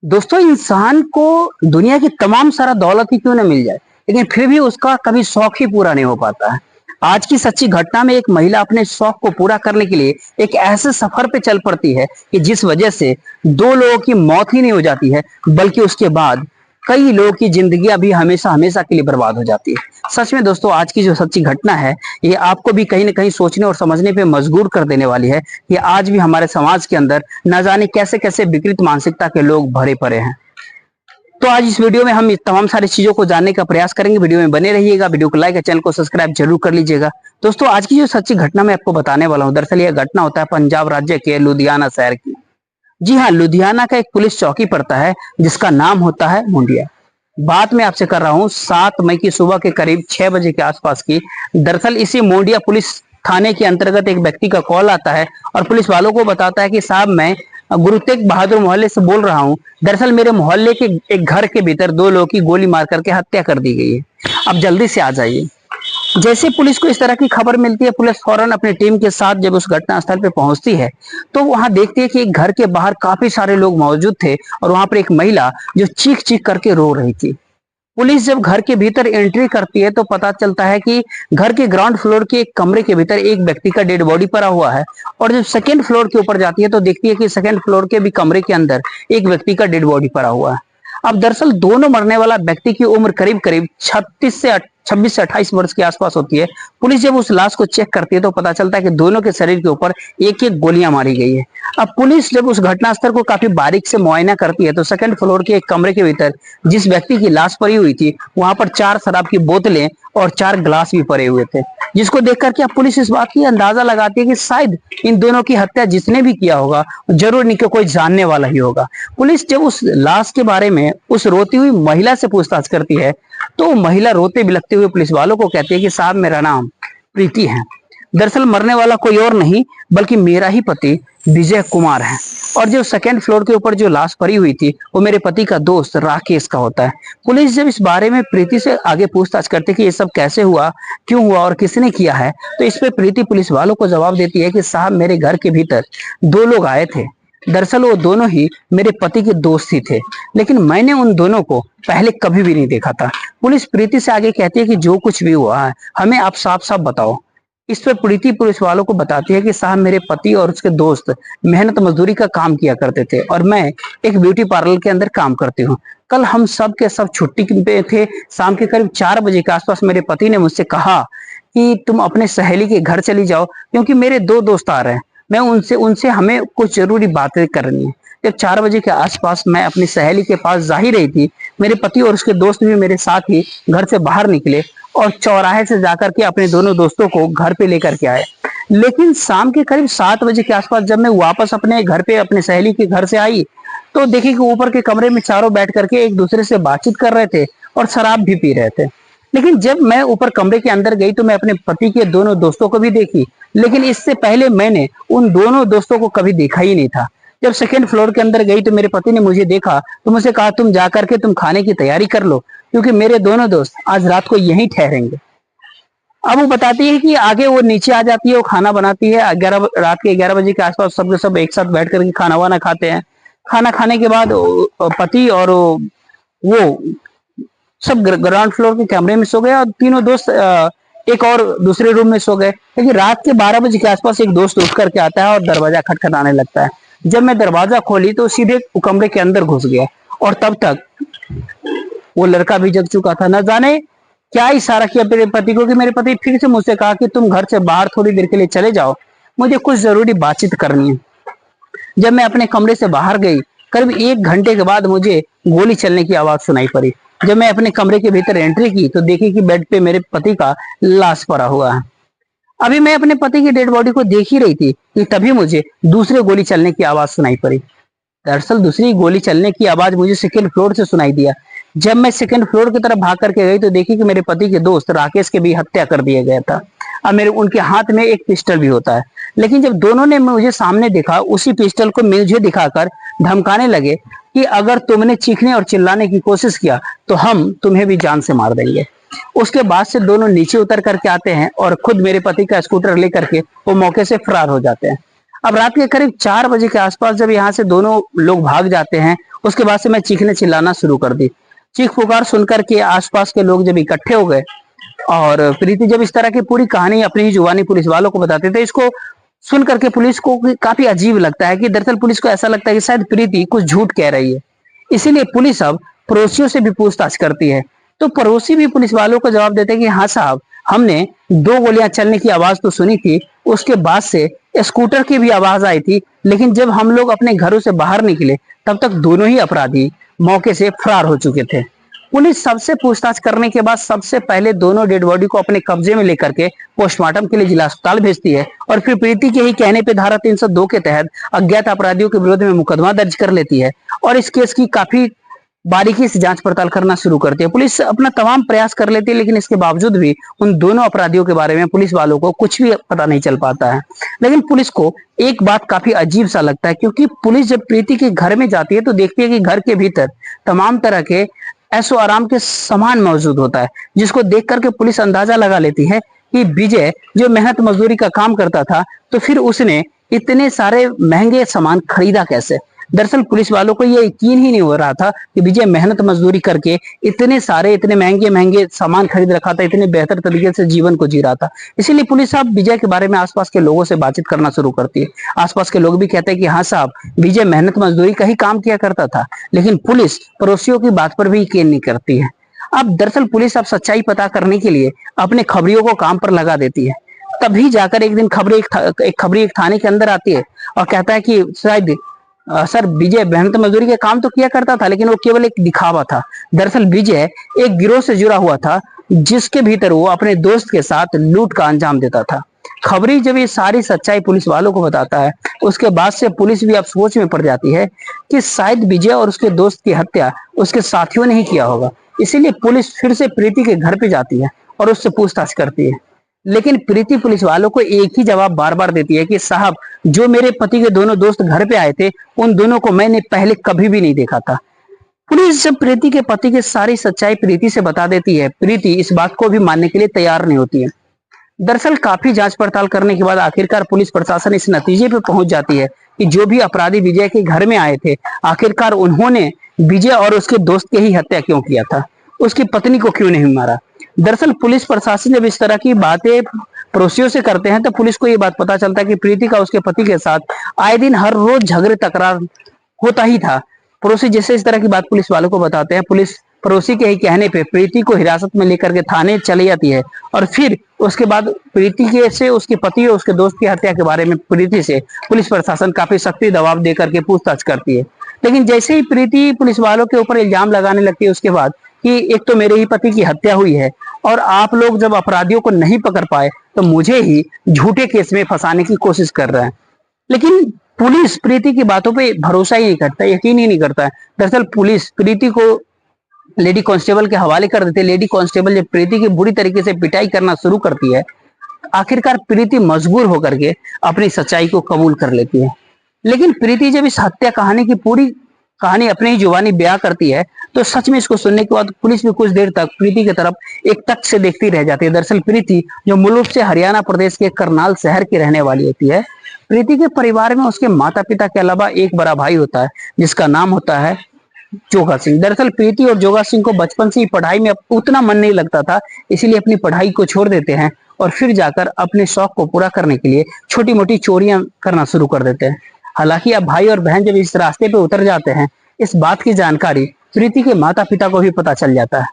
दोस्तों इंसान को दुनिया की तमाम सारा दौलत ही क्यों ना मिल जाए, लेकिन फिर भी उसका कभी शौक ही पूरा नहीं हो पाता है। आज की सच्ची घटना में एक महिला अपने शौक को पूरा करने के लिए एक ऐसे सफर पे चल पड़ती है कि जिस वजह से दो लोगों की मौत ही नहीं हो जाती है, बल्कि उसके बाद कई लोगों की जिंदगी भी हमेशा हमेशा के लिए बर्बाद हो जाती है। सच में दोस्तों, आज की जो सच्ची घटना है ये आपको भी कहीं ना कहीं सोचने और समझने पे मजबूर कर देने वाली है कि आज भी हमारे समाज के अंदर न जाने कैसे कैसे विकृत मानसिकता के लोग भरे पड़े हैं। तो आज इस वीडियो में हम इस तमाम सारी चीजों को जानने का प्रयास करेंगे। वीडियो में बने रहिएगा, वीडियो को लाइक और चैनल को सब्सक्राइब जरूर कर लीजिएगा। दोस्तों आज की जो सच्ची घटना मैं आपको बताने वाला हूँ, दरअसल यह घटना होता है पंजाब राज्य के लुधियाना शहर की। जी हाँ, लुधियाना का एक पुलिस चौकी पड़ता है जिसका नाम होता है मुंडिया। बात मैं आपसे कर रहा हूँ 7 मई की सुबह के करीब 6 बजे के आसपास की। दरअसल इसी मोडिया पुलिस थाने के अंतर्गत एक व्यक्ति का कॉल आता है और पुलिस वालों को बताता है कि साहब मैं गुरु तेग बहादुर मोहल्ले से बोल रहा हूँ। दरअसल मेरे मोहल्ले के एक घर के भीतर दो लोगों की गोली मार करके हत्या कर दी गई है, अब जल्दी से आ जाइए। जैसे पुलिस को इस तरह की खबर मिलती है, पुलिस फौरन अपनी टीम के साथ जब उस घटना स्थल पे पहुंचती है तो वहां देखती है कि एक घर के बाहर काफी सारे लोग मौजूद थे और वहां पर एक महिला जो चीख चीख करके रो रही थी। पुलिस जब घर के भीतर एंट्री करती है तो पता चलता है कि घर के ग्राउंड फ्लोर के एक कमरे के भीतर एक व्यक्ति का डेड बॉडी पड़ा हुआ है, और जब सेकेंड फ्लोर के ऊपर जाती है तो देखती है कि सेकेंड फ्लोर के भी कमरे के अंदर एक व्यक्ति का डेड बॉडी पड़ा हुआ है। अब दरअसल दोनों मरने वाला व्यक्ति की उम्र करीब करीब 26 से 28 वर्ष के आसपास होती है। पुलिस जब उस लाश को चेक करती है तो पता चलता है कि दोनों के शरीर के ऊपर एक एक गोलियां मारी गई है। अब पुलिस जब उस घटनास्थल को काफी बारीक से मुआयना करती है तो सेकंड फ्लोर के एक कमरे के भीतर जिस व्यक्ति की लाश पड़ी हुई थी वहां पर 4 शराब की बोतलें और 4 गिलास भी पड़े हुए थे, जिसको देख करके अब पुलिस इस बात की अंदाजा लगाती है कि शायद इन दोनों की हत्या जिसने भी किया होगा जरूर नहीं कि कोई जानने वाला ही होगा। पुलिस जब उस लाश के बारे में उस रोती हुई महिला से पूछताछ करती है तो महिला रोते बिलखते हुए पुलिस वालों को कहती है कि साहब मेरा नाम प्रीति है। दरअसल मरने वाला कोई और नहीं बल्कि मेरा ही पति विजय कुमार है, और जो सेकेंड फ्लोर के ऊपर जो लाश पड़ी हुई थी वो मेरे पति का दोस्त राकेश का होता है। पुलिस जब इस बारे में प्रीति से आगे पूछताछ करती है कि ये सब कैसे हुआ, क्यों हुआ और किसने किया है, तो इस पे प्रीति पुलिस वालों को जवाब देती है कि साहब मेरे घर के भीतर 2 लोग आए थे। दरअसल वो दोनों ही मेरे पति के दोस्त ही थे, लेकिन मैंने उन दोनों को पहले कभी भी नहीं देखा था। पुलिस प्रीति से आगे कहती है कि जो कुछ भी हुआ है हमें आप साफ साफ बताओ। इस पर प्रीति पुलिस वालों को बताती है कि साहब मेरे पति और उसके दोस्त मेहनत मजदूरी का काम किया करते थे और मैं एक ब्यूटी पार्लर के अंदर काम करती हूँ। कल हम सब के सब छुट्टी पे थे। शाम के करीब 4 बजे के आसपास मेरे पति ने मुझसे कहा कि तुम अपने सहेली के घर चली जाओ क्योंकि मेरे 2 दोस्त आ रहे हैं, मैं उनसे उनसे हमें कुछ जरूरी बातें करनी है। जब 4 बजे के आसपास मैं अपनी सहेली के पास जा ही रही थी, मेरे पति और उसके दोस्त भी मेरे साथ ही घर से बाहर निकले और चौराहे से जाकर के अपने दोनों दोस्तों को घर पे लेकर के आए। लेकिन शाम के करीब 7 बजे के आसपास जब मैं वापस अपने घर पे अपने सहेली के घर से आई तो देखी कि ऊपर के कमरे में चारों बैठ करके एक दूसरे से बातचीत कर रहे थे और शराब भी पी रहे थे। लेकिन जब मैं ऊपर कमरे के अंदर गई तो मैं अपने पति के दोनों दोस्तों को भी देखी, लेकिन इससे पहले मैंने उन दोनों दोस्तों को कभी देखा ही नहीं था। जब सेकेंड फ्लोर के अंदर गई तो मेरे पति ने मुझे देखा तो मुझसे कहा तुम जाकर के तुम खाने की तैयारी कर लो क्योंकि मेरे दोनों दोस्त आज रात को यहीं ठहरेंगे। अब वो बताती है कि आगे वो नीचे आ जाती है, वो खाना बनाती है। रात के 11 बजे के आसपास सब के सब एक साथ बैठ करके खाना वाना खाते हैं। खाना खाने के बाद पति और वो सब ग्राउंड फ्लोर के कमरे में सो गए और तीनों दोस्त एक और दूसरे रूम में सो गए। लेकिन रात के 12 बजे के आसपास एक दोस्त उठ करके आता है और दरवाजा खटखटाने लगता है। जब मैं दरवाजा खोली तो सीधे कमरे के अंदर घुस गया और तब तक वो लड़का भी जग चुका था। न जाने क्या इशारा किया मेरे पति को कि मेरे पति फिर से मुझसे कहा कि तुम घर से बाहर थोड़ी देर के लिए चले जाओ, मुझे कुछ जरूरी बातचीत करनी है। जब मैं अपने कमरे से बाहर गई करीब 1 घंटे के बाद मुझे गोली चलने की आवाज सुनाई पड़ी। जब मैं अपने कमरे के भीतर एंट्री की तो देखी कि बेड पे मेरे पति का लाश पड़ा हुआ है। अभी मैं अपने पति की डेड बॉडी को देख ही रही थी कि तभी मुझे दूसरे गोली चलने की आवाज सुनाई पड़ी। दरअसल दूसरी गोली चलने की आवाज मुझे सेकंड फ्लोर से सुनाई दिया। जब मैं सेकंड फ्लोर की तरफ भाग करके गई तो देखी कि मेरे पति के दोस्त राकेश के भी हत्या कर दिया गया था। अब मेरे उनके हाथ में एक पिस्टल भी होता है। लेकिन जब दोनों ने मुझे सामने देखा उसी पिस्टल को मुझे दिखाकर धमकाने लगे कि अगर तुमने चीखने और चिल्लाने की कोशिश किया तो हम तुम्हें भी जान से मार देंगे। उसके बाद से दोनों नीचे उतर करके आते हैं और खुद मेरे पति का स्कूटर लेकर के वो मौके से फरार हो जाते हैं। अब रात के करीब 4 बजे के आसपास जब यहाँ से दोनों लोग भाग जाते हैं उसके बाद से मैं चीखने चिल्लाना शुरू कर दी। चीख पुकार सुनकर के आसपास के लोग जब इकट्ठे हो गए और प्रीति जब इस तरह की पूरी कहानी अपनी ही जुबानी पुलिस वालों को बताते थे, इसको सुन करके पुलिस को काफी अजीब लगता है कि दरअसल पुलिस को ऐसा लगता है कि शायद प्रीति कुछ झूठ कह रही है। इसीलिए पुलिस अब पड़ोसियों से भी पूछताछ करती है। तो पड़ोसी भी पुलिस वालों को जवाब देते हैं कि हाँ साहब, हमने 2 गोलियां चलने की आवाज तो सुनी थी, उसके बाद से स्कूटर की भी आवाज आई थी, लेकिन जब हम लोग अपने घरों से बाहर निकले तब तक दोनों ही अपराधी मौके से फरार हो चुके थे। पुलिस सबसे पूछताछ करने के बाद सबसे पहले दोनों डेड बॉडी को अपने कब्जे में लेकर के पोस्टमार्टम के लिए जिला अस्पताल भेजती है और फिर प्रीति के ही कहने पे धारा 302 के तहत अज्ञात अपराधियों के विरोध में मुकदमा दर्ज कर लेती है और इस केस की काफी बारीकी से जांच पड़ताल करना शुरू करती है। पुलिस अपना तमाम प्रयास कर लेती है, लेकिन इसके बावजूद भी उन दोनों अपराधियों के बारे में पुलिस वालों को कुछ भी पता नहीं चल पाता है। लेकिन पुलिस को एक बात काफी अजीब सा लगता है, क्योंकि पुलिस जब प्रीति के घर में जाती है तो देखती है कि घर के भीतर तमाम तरह के ऐशो आराम के सामान मौजूद होता है, जिसको देख करके पुलिस अंदाजा लगा लेती है कि विजय जो मेहनत मजदूरी का काम करता था, तो फिर उसने इतने सारे महंगे सामान खरीदा कैसे। दरअसल पुलिस वालों को ये यकीन ही नहीं हो रहा था कि विजय मेहनत मजदूरी करके इतने महंगे महंगे सामान खरीद रखा था, इतने बेहतर तरीके से जीवन को जी रहा था। इसीलिए पुलिस अब विजय के बारे में आसपास के लोगों से बातचीत करना शुरू करती है। आसपास के लोग भी कहते हैं कि हाँ साहब, विजय मेहनत मजदूरी का ही काम किया करता था, लेकिन पुलिस पड़ोसियों की बात पर भी यकीन नहीं करती है। अब दरअसल पुलिस अब सच्चाई पता करने के लिए अपने खबरियों को काम पर लगा देती है। तभी जाकर एक दिन खबरी एक थाने के अंदर आती है और कहता है कि शायद सर, विजय मेहनत मजदूरी के काम तो किया करता था, लेकिन वो केवल एक दिखावा था। दरअसल विजय एक गिरोह से जुड़ा हुआ था, जिसके भीतर वो अपने दोस्त के साथ लूट का अंजाम देता था। खबरी जब ये सारी सच्चाई पुलिस वालों को बताता है, उसके बाद से पुलिस भी अब सोच में पड़ जाती है कि शायद विजय और उसके दोस्त की हत्या उसके साथियों ने ही किया होगा। इसीलिए पुलिस फिर से प्रीति के घर पे जाती है और उससे पूछताछ करती है। लेकिन प्रीति पुलिस वालों को एक ही जवाब बार बार देती है कि साहब, जो मेरे पति के दोनों दोस्त घर पे आए थे, उन दोनों को मैंने पहले कभी भी नहीं देखा था। पुलिस जब प्रीति के पति की सारी सच्चाई प्रीति से बता देती है, प्रीति इस बात को भी मानने के लिए तैयार नहीं होती है। दरअसल काफी जांच पड़ताल करने के बाद आखिरकार पुलिस प्रशासन इस नतीजे पे पहुंच जाती है कि जो भी अपराधी विजय के घर में आए थे, आखिरकार उन्होंने विजय और उसके दोस्त की ही हत्या क्यों किया था, उसकी पत्नी को क्यों नहीं मारा। दरअसल पुलिस प्रशासन जब इस तरह की बातें पड़ोसियों से करते हैं, तो पुलिस को ये बात पता चलता है कि प्रीति का उसके पति के साथ आए दिन हर रोज झगड़े तकरार होता ही था। पड़ोसी जैसे इस तरह की बात पुलिस वालों को बताते हैं, पुलिस पड़ोसी के ही कहने पे प्रीति को हिरासत में लेकर के थाने चली जाती है और फिर उसके बाद प्रीति के से उसके पति और उसके दोस्त की हत्या के बारे में प्रीति से पुलिस प्रशासन काफी सख्ती दबाव दे करके पूछताछ करती है। लेकिन जैसे ही प्रीति पुलिस वालों के ऊपर इल्जाम लगाने लगती है, उसके बाद कि एक तो मेरे ही पति की हत्या हुई है और आप लोग जब अपराधियों को नहीं पकड़ पाए तो मुझे ही झूठे केस में फंसाने की कोशिश कर रहे हैं। लेकिन पुलिस प्रीति की बातों पे भरोसा ही नहीं करता, यकीन ही नहीं करता है। दरअसल पुलिस प्रीति को लेडी कांस्टेबल के हवाले कर देते हैं। लेडी कांस्टेबल जब प्रीति की बुरी तरीके से पिटाई करना शुरू करती है, आखिरकार प्रीति मजबूर होकर के अपनी सच्चाई को कबूल कर लेती है। लेकिन प्रीति जब इस हत्या कहानी की पूरी कहानी अपनी ही जुबानी बयां करती है, तो सच में इसको सुनने के बाद पुलिस भी कुछ देर तक प्रीति की तरफ एक टक से देखती रह जाती है। दरअसल प्रीति जो मूल रूप से हरियाणा प्रदेश के करनाल शहर की रहने वाली होती है। प्रीति के परिवार में उसके माता पिता के अलावा एक बड़ा भाई होता है, जिसका नाम होता है जोगा सिंह। दरअसल प्रीति और जोगा सिंह को बचपन से ही पढ़ाई में उतना मन नहीं लगता था, इसीलिए अपनी पढ़ाई को छोड़ देते हैं और फिर जाकर अपने शौक को पूरा करने के लिए छोटी मोटी चोरियां करना शुरू कर देते हैं। हालांकि अब भाई और बहन जब इस रास्ते पे उतर जाते हैं, इस बात की जानकारी प्रीति के माता पिता को भी पता चल जाता है।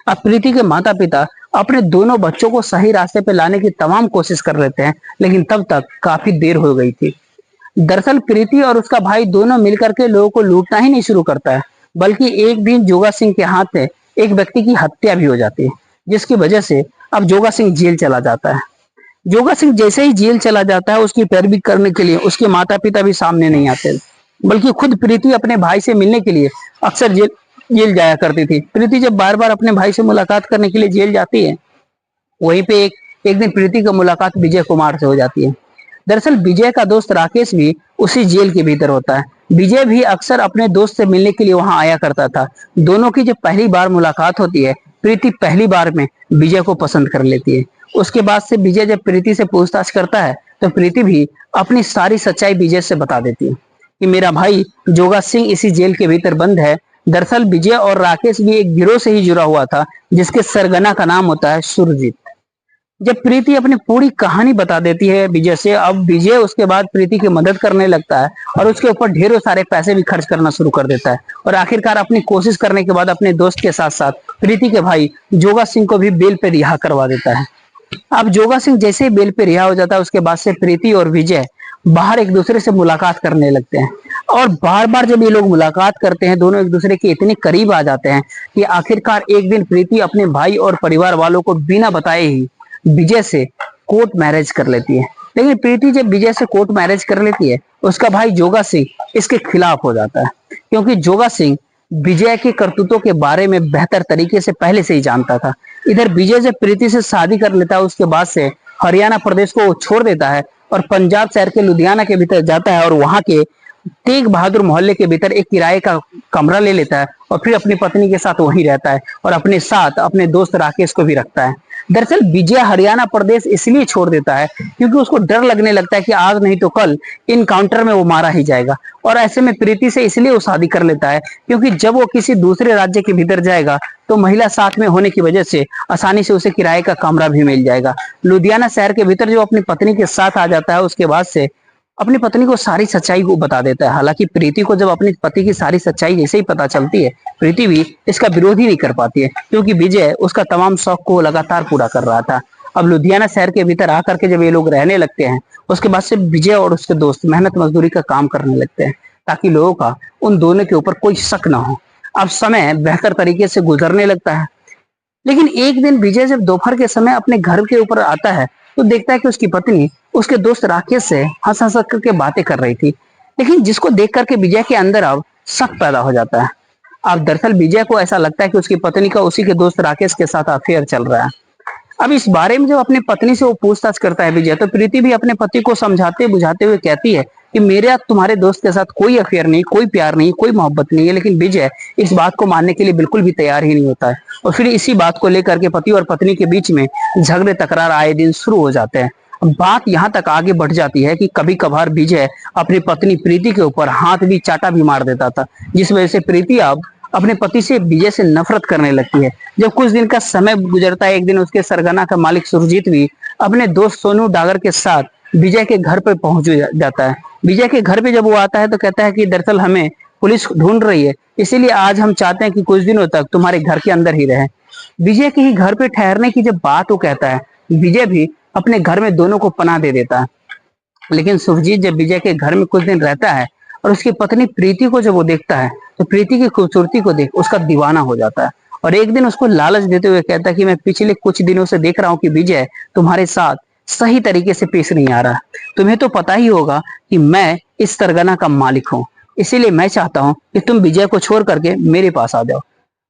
अब प्रीति के माता पिता अपने दोनों बच्चों को सही रास्ते पे लाने की तमाम कोशिश कर लेते हैं, लेकिन तब तक काफी देर हो गई थी। दरअसल प्रीति और उसका भाई दोनों मिलकर के लोगों को लूटना ही नहीं शुरू करता है, बल्कि एक दिन जोगा सिंह के हाथ में एक व्यक्ति की हत्या भी हो जाती है, जिसकी वजह से अब जोगा सिंह जेल चला जाता है। जोगा सिंह जैसे ही जेल चला जाता है, उसकी पैरवी करने के लिए उसके माता पिता भी सामने नहीं आते, बल्कि खुद प्रीति अपने भाई से मिलने के लिए अक्सर जेल जाया करती थी। प्रीति जब बार बार अपने भाई से मुलाकात करने के लिए जेल जाती है, वहीं पे एक दिन प्रीति की मुलाकात विजय कुमार से हो जाती है। दरअसल विजय का दोस्त राकेश भी उसी जेल के भीतर होता है। विजय भी अक्सर अपने दोस्त से मिलने के लिए वहां आया करता था। दोनों की जब पहली बार मुलाकात होती है, प्रीति पहली बार में विजय को पसंद कर लेती है। उसके बाद से विजय जब प्रीति से पूछताछ करता है, तो प्रीति भी अपनी सारी सच्चाई विजय से बता देती है। कि मेरा भाई जोगा सिंह इसी जेल के भीतर बंद है। दरअसल विजय और राकेश भी एक गिरोह से ही जुड़ा हुआ था जिसके सरगना का नाम होता है सुरजीत। जब प्रीति अपनी पूरी कहानी बता देती है विजय से, अब विजय उसके बाद प्रीति की मदद करने लगता है और उसके ऊपर ढेरों सारे पैसे भी खर्च करना शुरू कर देता है और आखिरकार अपनी कोशिश करने के बाद अपने दोस्त के साथ साथ प्रीति के भाई जोगा सिंह को भी बेल पे रिहा करवा देता है। अब जोगा सिंह जैसे ही बेल पे रिहा हो जाता है उसके बाद से प्रीति और विजय बाहर एक दूसरे से मुलाकात करने लगते हैं और बार बार जब ये लोग मुलाकात करते हैं दोनों एक दूसरे के इतने करीब आ जाते हैं कि आखिरकार एक दिन प्रीति अपने भाई और परिवार वालों को बिना बताए ही विजय से कोर्ट मैरिज कर लेती है। लेकिन प्रीति जब विजय से कोर्ट मैरिज कर लेती है उसका भाई जोगा सिंह इसके खिलाफ हो जाता है, क्योंकि जोगा सिंह विजय के करतूतों के बारे में बेहतर तरीके से पहले से ही जानता था। इधर विजय जब प्रीति से शादी कर लेता है उसके बाद से हरियाणा प्रदेश को छोड़ देता है और पंजाब शहर के लुधियाना के भीतर जाता है और वहां के तेग बहादुर मोहल्ले के भीतर एक किराए का कमरा ले लेता है और फिर अपनी पत्नी के साथ वहीं रहता है और अपने साथ अपने दोस्त राकेश को भी रखता है। दरअसल विजय हरियाणा प्रदेश इसलिए छोड़ देता है क्योंकि उसको डर लगने लगता है कि आज नहीं तो कल इनकाउंटर में वो मारा ही जाएगा, और ऐसे में प्रीति से इसलिए वो शादी कर लेता है क्योंकि जब वो किसी दूसरे राज्य के भीतर जाएगा तो महिला साथ में होने की वजह से आसानी से उसे किराए का कमरा भी मिल जाएगा। लुधियाना शहर के भीतर जो अपनी पत्नी के साथ आ जाता है उसके बाद से अपनी पत्नी को सारी सच्चाई को बता देता है। हालांकि प्रीति को जब अपने पति की सारी सच्चाई जैसे ही पता चलती है प्रीति भी इसका विरोध ही नहीं कर पाती है, क्योंकि विजय उसका तमाम शौक को लगातार पूरा कर रहा था। अब लुधियाना शहर के भीतर आकर के जब ये लोग रहने लगते हैं उसके बाद से विजय और उसके दोस्त मेहनत मजदूरी का काम करने लगते हैं ताकि लोगों का उन दोनों के ऊपर कोई शक ना हो। अब समय बेहतर तरीके से गुजरने लगता है, लेकिन एक दिन विजय जब दोपहर के समय अपने घर के ऊपर आता है तो देखता है कि उसकी पत्नी उसके दोस्त राकेश से हंस हंस करके बातें कर रही थी, लेकिन जिसको देख करके विजय के अंदर अब शक पैदा हो जाता है। अब दरअसल विजय को ऐसा लगता है कि उसकी पत्नी का उसी के दोस्त राकेश के साथ अफेयर चल रहा है। अब इस बारे में जब अपनी पत्नी से वो पूछताछ करता है विजय, तो प्रीति भी अपने पति को समझाते बुझाते हुए कहती है कि मेरे तुम्हारे दोस्त के साथ कोई अफेयर नहीं, कोई प्यार नहीं, कोई मोहब्बत नहीं है। लेकिन विजय इस बात को मानने के लिए बिल्कुल भी तैयार ही नहीं होता है और फिर इसी बात को लेकर के पति और पत्नी के बीच में झगड़े तकरार आए दिन शुरू हो जाते हैं। बात यहाँ तक आगे बढ़ जाती है कि कभी कभार विजय अपनी पत्नी प्रीति के ऊपर हाथ भी चाटा भी मार देता था, जिस वजह से प्रीति अब अपने पति से विजय से नफरत करने लगती है। जब कुछ दिन का समय गुजरता है एक दिन उसके सरगना का मालिक सुरजीत भी अपने दोस्त सोनू डागर के साथ विजय के घर पर पहुंच जाता है। विजय के घर पे जब वो आता है तो कहता है कि दरअसल हमें पुलिस ढूंढ रही है, इसीलिए आज हम चाहते हैं कि कुछ दिनों तक तुम्हारे घर के अंदर ही रहे। विजय के ही घर पे ठहरने की जब बात वो कहता है विजय भी अपने घर में दोनों को पनाह दे देता है। लेकिन सुरजीत जब विजय के घर में कुछ दिन रहता है और उसकी पत्नी प्रीति को जब वो देखता है तो प्रीति की खूबसूरती को देख उसका दीवाना हो जाता है और एक दिन उसको लालच देते हुए कहता है कि मैं पिछले कुछ दिनों से देख रहा हूँ कि विजय तुम्हारे साथ सही तरीके से पेश नहीं आ रहा। तुम्हें तो पता ही होगा कि मैं इस सरगना का मालिक हूँ, इसीलिए मैं चाहता हूँ कि तुम विजय को छोड़ करके मेरे पास आ जाओ,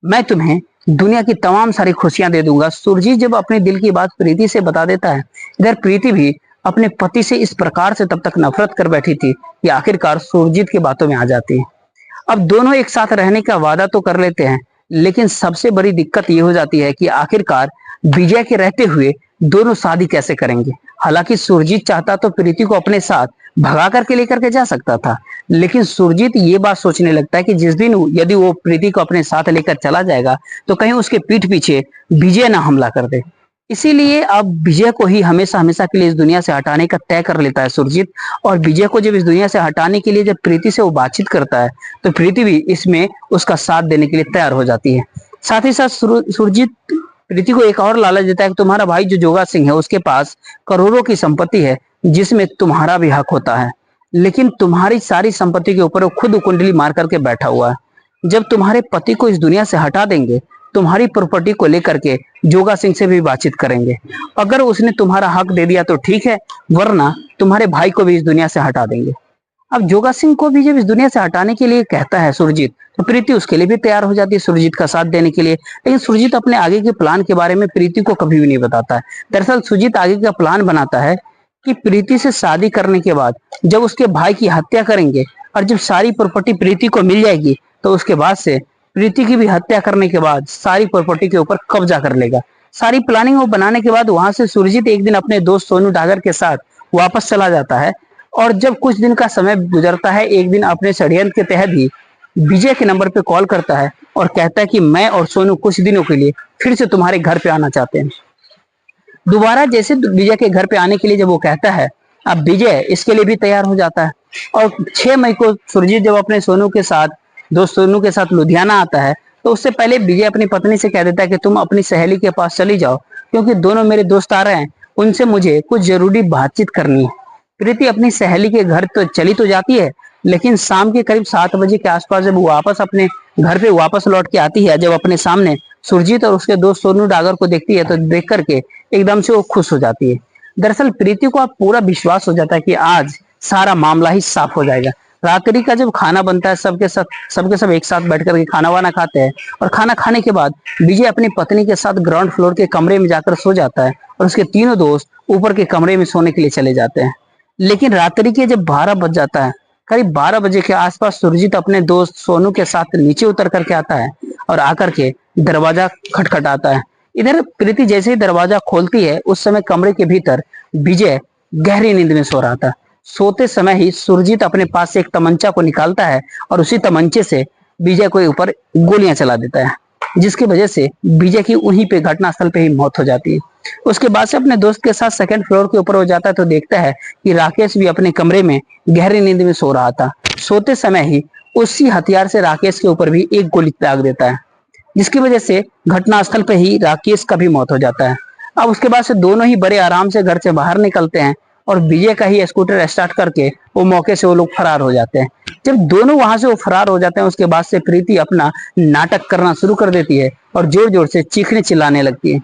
मैं तुम्हें दुनिया की तमाम सारी खुशियां दे दूंगा। सुरजीत जब अपने दिल की बात प्रीति से बता देता है, इधर प्रीति भी अपने पति से इस प्रकार से तब तक नफरत कर बैठी थी कि आखिरकार सुरजीत की बातों में आ जाती है। अब दोनों एक साथ रहने का वादा तो कर लेते हैं, लेकिन सबसे बड़ी दिक्कत ये हो जाती है कि आखिरकार विजय के रहते हुए दोनों शादी कैसे करेंगे। हालांकि सुरजीत चाहता तो प्रीति को अपने साथ भगा करके लेकर के जा सकता था, लेकिन सुरजीत ये बात सोचने लगता है कि जिस दिन यदि वो प्रीति को अपने साथ लेकर चला जाएगा तो कहीं उसके पीठ पीछे विजय ना हमला कर दे। इसीलिए अब विजय को ही हमेशा हमेशा के लिए इस दुनिया से हटाने का तय कर लेता है सुरजीत। और विजय को जब इस दुनिया से हटाने के लिए जब प्रीति से वो बातचीत करता है तो प्रीति भी इसमें उसका साथ देने के लिए तैयार हो जाती है। साथ ही साथ सुरजीत प्रीति को एक और लालच देता है कि तुम्हारा भाई जो जोगा सिंह है उसके पास करोड़ों की संपत्ति है जिसमें तुम्हारा भी हक होता है, लेकिन तुम्हारी सारी संपत्ति के ऊपर वो खुद कुंडली मार करके बैठा हुआ है। जब तुम्हारे पति को इस दुनिया से हटा देंगे तुम्हारी प्रॉपर्टी को लेकर के जोगा सिंह से भी बातचीत करेंगे, अगर उसने तुम्हारा हक दे दिया तो ठीक है, वरना तुम्हारे भाई को भी इस दुनिया से हटा देंगे। अब जोगा सिंह को भी जब इस दुनिया से हटाने के लिए कहता है सुरजीत तो प्रीति उसके लिए भी तैयार हो जाती है सुरजीत का साथ देने के लिए। लेकिन सुरजीत अपने आगे के प्लान के बारे में प्रीति को कभी भी नहीं बताता है। दरअसल सुरजीत आगे का प्लान बनाता है कि प्रीति से शादी करने के बाद जब उसके भाई की हत्या करेंगे और जब सारी प्रॉपर्टी प्रीति को मिल जाएगी तो उसके बाद से प्रीति की भी हत्या करने के बाद सारी प्रॉपर्टी के ऊपर कब्जा कर लेगा। सारी प्लानिंग वो बनाने के बाद वहां से सुरजीत एक दिन अपने दोस्त सोनू डागर के साथ वापस चला जाता है और जब कुछ दिन का समय गुजरता है, एक दिन अपने षड्यंत्र के तहत ही विजय के नंबर पे कॉल करता है और कहता है कि मैं और सोनू कुछ दिनों के लिए फिर से तुम्हारे घर पे आना चाहते हैं। दोबारा जैसे विजय के घर पे आने के लिए जब वो कहता है, अब विजय इसके लिए भी तैयार हो जाता है। और 6 मई को सुरजीत जब अपने सोनू के साथ दोस्त सोनू के साथ लुधियाना आता है, तो उससे पहले विजय अपनी पत्नी से कह देता है कि तुम अपनी सहेली के पास चली जाओ, क्योंकि दोनों मेरे दोस्त आ रहे हैं, उनसे मुझे कुछ जरूरी बातचीत करनी है। प्रीति अपनी सहेली के घर तो चली तो जाती है, लेकिन शाम के करीब 7 बजे के आसपास जब वो वापस अपने घर पे वापस लौट के आती है, जब अपने सामने सुरजीत और उसके दोस्त सोनू डागर को देखती है, तो देख करके एकदम से वो खुश हो जाती है। दरअसल प्रीति को अब पूरा विश्वास हो जाता है कि आज सारा मामला ही साफ हो जाएगा। रात्रि का जब खाना बनता है, सबके सब एक साथ बैठ करके खाना वाना खाते हैं, और खाना खाने के बाद विजय अपनी पत्नी के साथ ग्राउंड फ्लोर के कमरे में जाकर सो जाता है और उसके तीनों दोस्त ऊपर के कमरे में सोने के लिए चले जाते हैं। लेकिन रात्रि के जब 12 बज जाता है, करीब 12 बजे के आसपास सुरजीत अपने दोस्त सोनू के साथ नीचे उतर करके आता है और आकर के दरवाजा खटखटाता है। इधर प्रीति जैसे ही दरवाजा खोलती है, उस समय कमरे के भीतर विजय गहरी नींद में सो रहा था। सोते समय ही सुरजीत अपने पास से एक तमंचा को निकालता है और उसी तमंचे से विजय के ऊपर गोलियां चला देता है, जिसकी वजह से विजय की उन्हीं पे घटनास्थल पे ही मौत हो जाती है। उसके बाद से अपने दोस्त के साथ सेकंड फ्लोर के ऊपर हो जाता है, तो देखता है कि राकेश भी अपने कमरे में गहरी नींद में सो रहा था। सोते समय ही उसी हथियार से राकेश के ऊपर भी एक गोली दाग देता है, जिसकी वजह से घटनास्थल पे ही राकेश का भी मौत हो जाता है। अब उसके बाद से दोनों ही बड़े आराम से घर से बाहर निकलते हैं और विजय का ही स्कूटर स्टार्ट करके वो मौके से वो लोग फरार हो जाते हैं। जब दोनों वहां से वो फरार हो जाते हैं, उसके बाद से प्रीति अपना नाटक करना शुरू कर देती है और जोर जोर से चीखने चिल्लाने लगती है।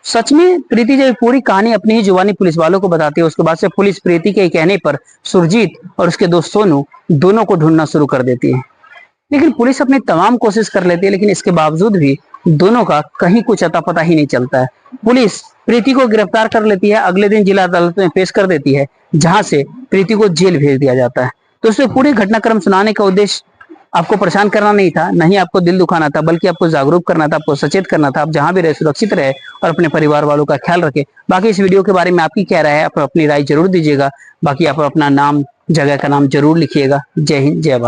सच में प्रीति जब पूरी कहानी अपनी ही जुबानी पुलिस वालों को बताती है, उसके बाद से पुलिस प्रीति के कहने पर सुरजीत और उसके दोस्त सोनू दोनों को ढूंढना शुरू कर देती है। लेकिन पुलिस अपनी तमाम कोशिश कर लेती है, लेकिन इसके बावजूद भी दोनों का कहीं कुछ अता पता ही नहीं चलता है। पुलिस प्रीति को गिरफ्तार कर लेती है, अगले दिन जिला अदालत में पेश कर देती है, जहां से प्रीति को जेल भेज दिया जाता है। तो उसमें पूरे घटनाक्रम सुनाने का उद्देश्य आपको परेशान करना नहीं था, न ही आपको दिल दुखाना था, बल्कि आपको जागरूक करना था, आपको सचेत करना था। आप जहां भी रहे सुरक्षित रहे और अपने परिवार वालों का ख्याल रखें। बाकी इस वीडियो के बारे में आपकी क्या राय है, आप अपनी राय जरूर दीजिएगा। बाकी आप अपना नाम, जगह का नाम जरूर लिखिएगा। जय हिंद, जय भारत।